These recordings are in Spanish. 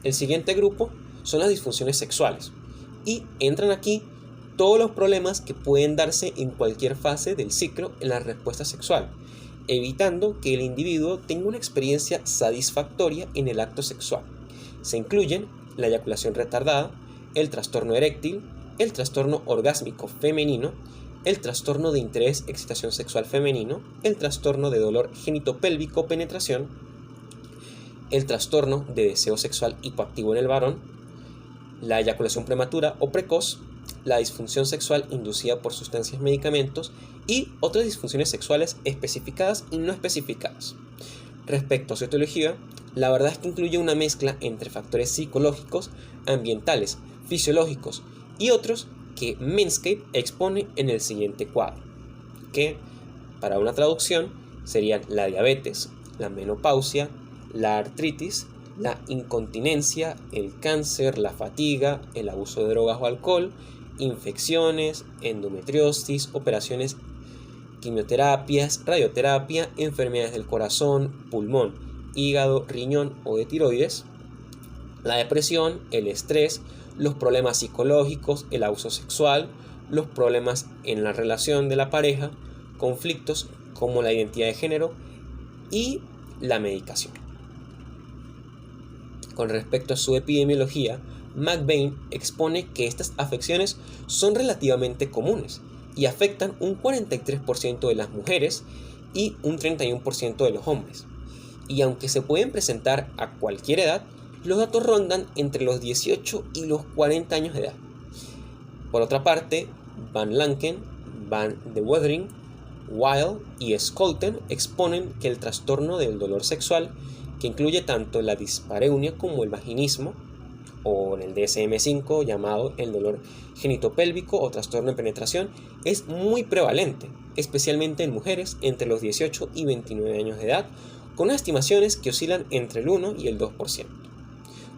El siguiente grupo son las disfunciones sexuales y entran aquí todos los problemas que pueden darse en cualquier fase del ciclo en la respuesta sexual, evitando que el individuo tenga una experiencia satisfactoria en el acto sexual. Se incluyen la eyaculación retardada, el trastorno eréctil, el trastorno orgásmico femenino, el trastorno de interés excitación sexual femenino, el trastorno de dolor genitopélvico penetración, el trastorno de deseo sexual hipoactivo en el varón, la eyaculación prematura o precoz, la disfunción sexual inducida por sustancias, medicamentos y otras disfunciones sexuales especificadas y no especificadas. Respecto a su etiología, la verdad es que incluye una mezcla entre factores psicológicos, ambientales, fisiológicos y otros que Medscape expone en el siguiente cuadro, que para una traducción serían la diabetes, la menopausia, la artritis, la incontinencia, el cáncer, la fatiga, el abuso de drogas o alcohol, infecciones, endometriosis, operaciones, quimioterapias, radioterapia, enfermedades del corazón, pulmón, hígado, riñón o de tiroides, la depresión, el estrés, los problemas psicológicos, el abuso sexual, los problemas en la relación de la pareja, conflictos como la identidad de género y la medicación. Con respecto a su epidemiología, McBain expone que estas afecciones son relativamente comunes y afectan un 43% de las mujeres y un 31% de los hombres. Y aunque se pueden presentar a cualquier edad, los datos rondan entre los 18 y los 40 años de edad. Por otra parte, Van Lanken, Van de Wethering, Weil y Scholten exponen que el trastorno del dolor sexual, que incluye tanto la dispareunia como el vaginismo, o en el DSM-5 llamado el dolor genitopélvico o trastorno de penetración, es muy prevalente, especialmente en mujeres entre los 18 y 29 años de edad, con estimaciones que oscilan entre el 1 y el 2%.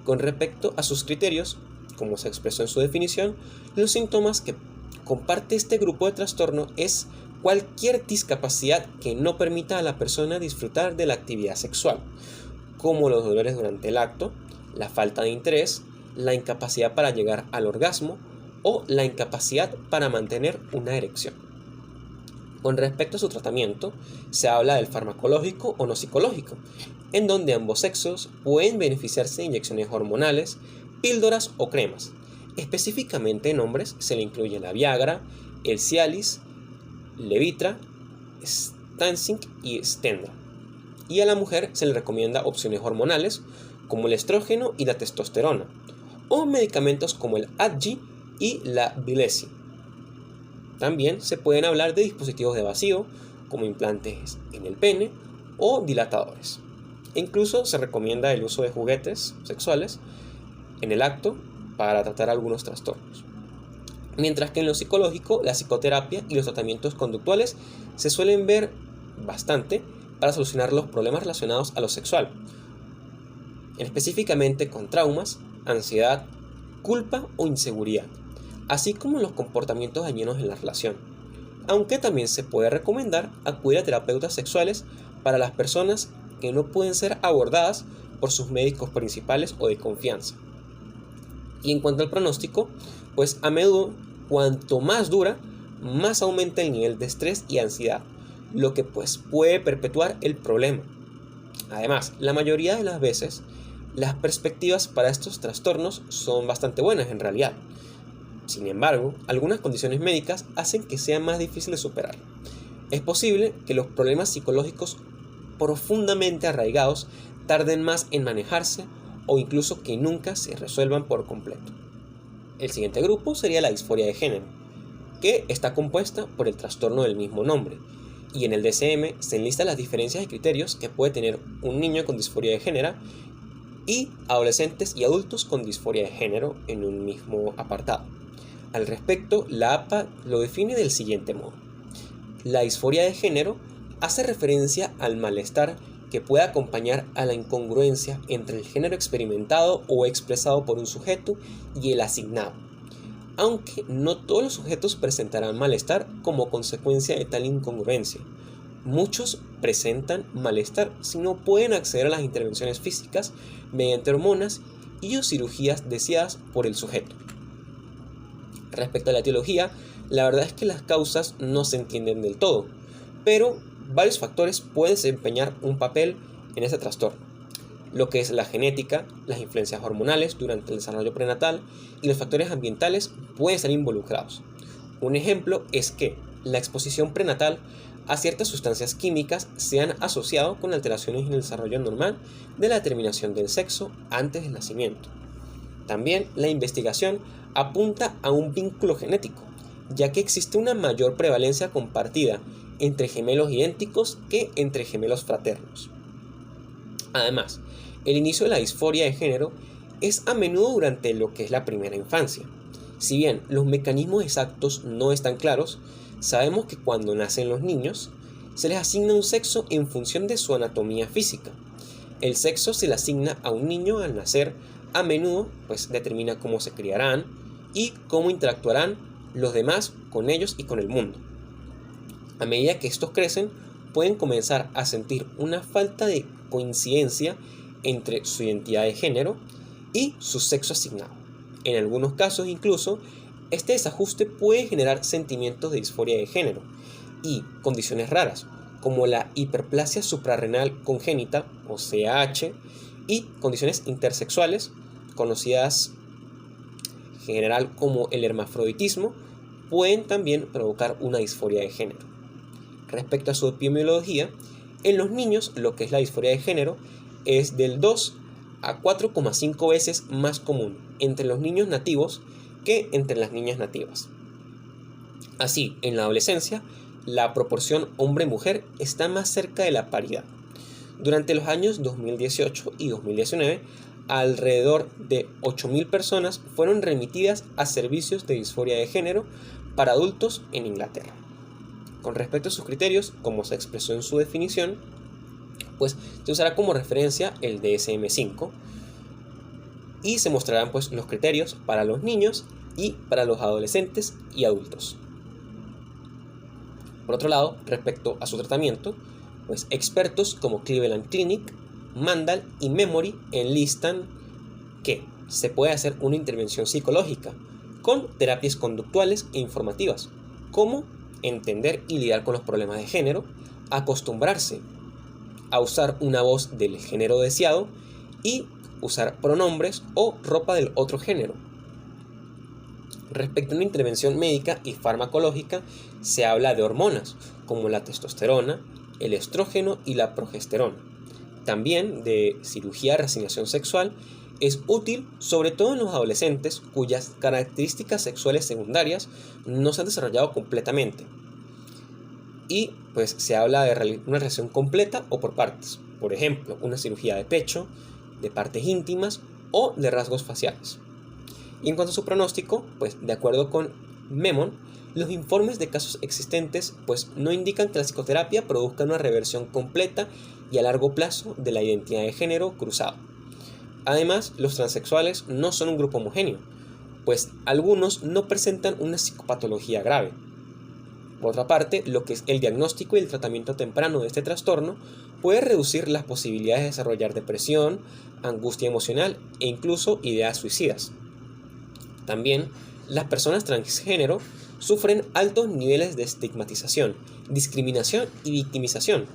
Con respecto a sus criterios, como se expresó en su definición, los síntomas que comparte este grupo de trastorno es cualquier discapacidad que no permita a la persona disfrutar de la actividad sexual, como los dolores durante el acto, la falta de interés, la incapacidad para llegar al orgasmo o la incapacidad para mantener una erección. Con respecto a su tratamiento, se habla del farmacológico o no psicológico, en donde ambos sexos pueden beneficiarse de inyecciones hormonales, píldoras o cremas. Específicamente en hombres se le incluye la Viagra, el Cialis, Levitra, Stansic y Stendra. Y a la mujer se le recomienda opciones hormonales como el estrógeno y la testosterona, o medicamentos como el Adgi y la Bilesi. También se pueden hablar de dispositivos de vacío, como implantes en el pene o dilatadores. Incluso se recomienda el uso de juguetes sexuales en el acto para tratar algunos trastornos. Mientras que en lo psicológico, la psicoterapia y los tratamientos conductuales se suelen ver bastante para solucionar los problemas relacionados a lo sexual, específicamente con traumas, ansiedad, culpa o inseguridad, así como los comportamientos dañinos en la relación, aunque también se puede recomendar acudir a terapeutas sexuales para las personas que no pueden ser abordadas por sus médicos principales o de confianza. Y en cuanto al pronóstico, pues a menudo cuanto más dura, más aumenta el nivel de estrés y ansiedad, lo que pues puede perpetuar el problema. Además, la mayoría de las veces, las perspectivas para estos trastornos son bastante buenas en realidad. Sin embargo, algunas condiciones médicas hacen que sea más difícil de superar. Es posible que los problemas psicológicos profundamente arraigados tarden más en manejarse o incluso que nunca se resuelvan por completo. El siguiente grupo sería la disforia de género, que está compuesta por el trastorno del mismo nombre, y en el DSM se enlistan las diferencias y criterios que puede tener un niño con disforia de género y adolescentes y adultos con disforia de género en un mismo apartado. Al respecto, la APA lo define del siguiente modo. La disforia de género hace referencia al malestar que puede acompañar a la incongruencia entre el género experimentado o expresado por un sujeto y el asignado, aunque no todos los sujetos presentarán malestar como consecuencia de tal incongruencia. Muchos presentan malestar si no pueden acceder a las intervenciones físicas mediante hormonas y o cirugías deseadas por el sujeto. Respecto a la etiología, la verdad es que las causas no se entienden del todo, pero varios factores pueden desempeñar un papel en este trastorno, lo que es la genética, las influencias hormonales durante el desarrollo prenatal y los factores ambientales pueden ser involucrados. Un ejemplo es que la exposición prenatal a ciertas sustancias químicas se han asociado con alteraciones en el desarrollo normal de la determinación del sexo antes del nacimiento. También la investigación apunta a un vínculo genético, ya que existe una mayor prevalencia compartida entre gemelos idénticos que entre gemelos fraternos. Además, el inicio de la disforia de género es a menudo durante lo que es la primera infancia. Si bien los mecanismos exactos no están claros, sabemos que cuando nacen los niños, se les asigna un sexo en función de su anatomía física. El sexo se le asigna a un niño al nacer, a menudo pues determina cómo se criarán y cómo interactuarán los demás con ellos y con el mundo. A medida que estos crecen, pueden comenzar a sentir una falta de coincidencia entre su identidad de género y su sexo asignado. En algunos casos incluso, este desajuste puede generar sentimientos de disforia de género y condiciones raras, como la hiperplasia suprarrenal congénita, o CAH, y condiciones intersexuales, conocidas en general como el hermafroditismo, pueden también provocar una disforia de género. Respecto a su epidemiología, en los niños lo que es la disforia de género es del 2 a 4,5 veces más común entre los niños nativos que entre las niñas nativas. Así, en la adolescencia, la proporción hombre-mujer está más cerca de la paridad. Durante los años 2018 y 2019, alrededor de 8.000 personas fueron remitidas a servicios de disforia de género para adultos en Inglaterra. Con respecto a sus criterios, como se expresó en su definición, pues se usará como referencia el DSM-5 y se mostrarán pues los criterios para los niños y para los adolescentes y adultos. Por otro lado, respecto a su tratamiento, pues expertos como Cleveland Clinic, Mandal y Memory enlistan que se puede hacer una intervención psicológica con terapias conductuales e informativas, como entender y lidiar con los problemas de género, acostumbrarse a usar una voz del género deseado y usar pronombres o ropa del otro género. Respecto a una intervención médica y farmacológica, se habla de hormonas como la testosterona, el estrógeno y la progesterona. También de cirugía de reasignación sexual. Es útil sobre todo en los adolescentes cuyas características sexuales secundarias no se han desarrollado completamente. Y pues se habla de una realización completa o por partes. Por ejemplo, una cirugía de pecho, de partes íntimas o de rasgos faciales. Y en cuanto a su pronóstico, pues de acuerdo con Memon, los informes de casos existentes pues no indican que la psicoterapia produzca una reversión completa y a largo plazo de la identidad de género cruzado. Además, los transexuales no son un grupo homogéneo, pues algunos no presentan una psicopatología grave. Por otra parte, lo que es el diagnóstico y el tratamiento temprano de este trastorno puede reducir las posibilidades de desarrollar depresión, angustia emocional e incluso ideas suicidas. También, las personas transgénero sufren altos niveles de estigmatización, discriminación y victimización,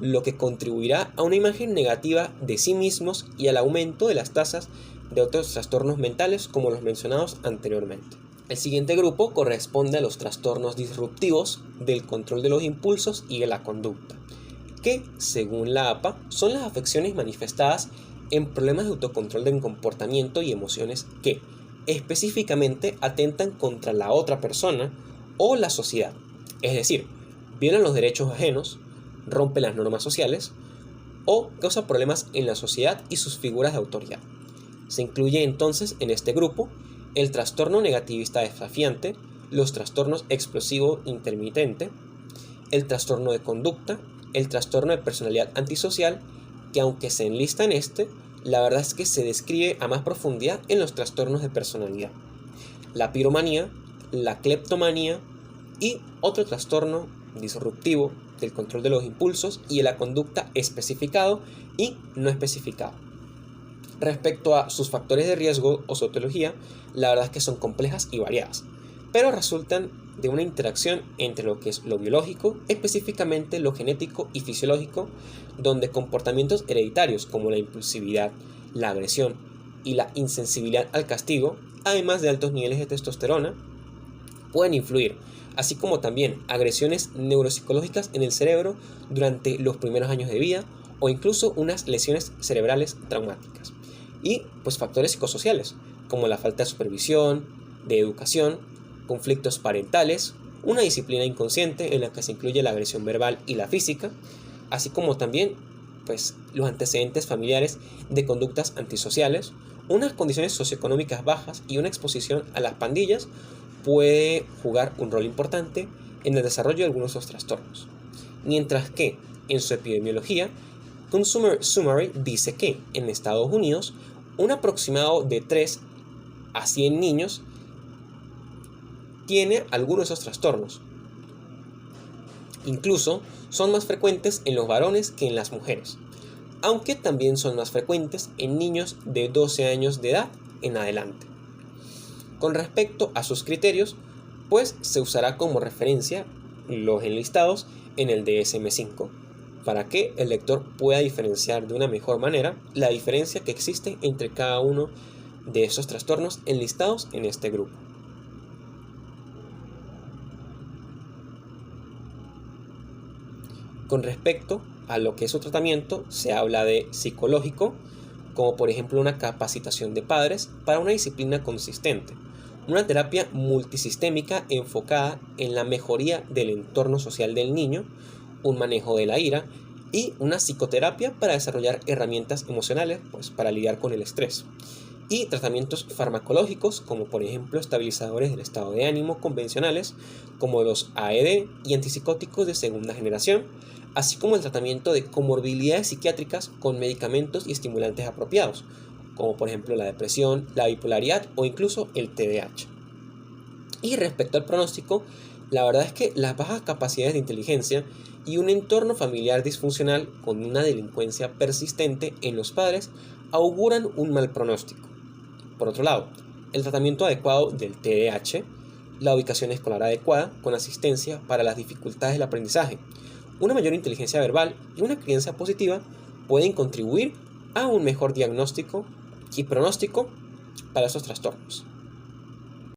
lo que contribuirá a una imagen negativa de sí mismos y al aumento de las tasas de otros trastornos mentales como los mencionados anteriormente. El siguiente grupo corresponde a los trastornos disruptivos del control de los impulsos y de la conducta, que, según la APA, son las afecciones manifestadas en problemas de autocontrol del comportamiento y emociones que, específicamente, atentan contra la otra persona o la sociedad, es decir, violan los derechos ajenos, rompen las normas sociales o causa problemas en la sociedad y sus figuras de autoridad. Se incluye entonces en este grupo el trastorno negativista desafiante, los trastornos explosivo intermitente, el trastorno de conducta, el trastorno de personalidad antisocial, que aunque se enlista en la verdad es que se describe a más profundidad en los trastornos de personalidad, la piromanía, la cleptomanía y otro trastorno disruptivo del control de los impulsos y de la conducta especificado y no especificado. Respecto a sus factores de riesgo o su etiología, la verdad es que son complejas y variadas, pero resultan de una interacción entre lo que es lo biológico, específicamente lo genético y fisiológico, donde comportamientos hereditarios como la impulsividad, la agresión y la insensibilidad al castigo, además de altos niveles de testosterona, pueden influir, así como también agresiones neuropsicológicas en el cerebro durante los primeros años de vida o incluso unas lesiones cerebrales traumáticas. Y pues factores psicosociales, como la falta de supervisión, de educación, conflictos parentales, una disciplina inconsciente en la que se incluye la agresión verbal y la física, así como también pues, los antecedentes familiares de conductas antisociales, unas condiciones socioeconómicas bajas y una exposición a las pandillas puede jugar un rol importante en el desarrollo de algunos de estos trastornos. Mientras que en su epidemiología, Consumer Summary dice que en Estados Unidos un aproximado de 3 a 100 niños tiene algunos de esos trastornos. Incluso son más frecuentes en los varones que en las mujeres, aunque también son más frecuentes en niños de 12 años de edad en adelante. Con respecto a sus criterios, pues se usará como referencia los enlistados en el DSM-5, para que el lector pueda diferenciar de una mejor manera la diferencia que existe entre cada uno de esos trastornos enlistados en este grupo. Con respecto a lo que es su tratamiento, se habla de psicológico, como por ejemplo una capacitación de padres para una disciplina consistente, una terapia multisistémica enfocada en la mejoría del entorno social del niño, un manejo de la ira y una psicoterapia para desarrollar herramientas emocionales para lidiar con el estrés. Y tratamientos farmacológicos como por ejemplo estabilizadores del estado de ánimo convencionales como los AED y antipsicóticos de segunda generación, así como el tratamiento de comorbilidades psiquiátricas con medicamentos y estimulantes apropiados, como por ejemplo la depresión, la bipolaridad o incluso el TDAH. Y respecto al pronóstico, la verdad es que las bajas capacidades de inteligencia y un entorno familiar disfuncional con una delincuencia persistente en los padres auguran un mal pronóstico. Por otro lado, el tratamiento adecuado del TDAH, la ubicación escolar adecuada con asistencia para las dificultades del aprendizaje, una mayor inteligencia verbal y una crianza positiva pueden contribuir a un mejor diagnóstico y pronóstico para estos trastornos.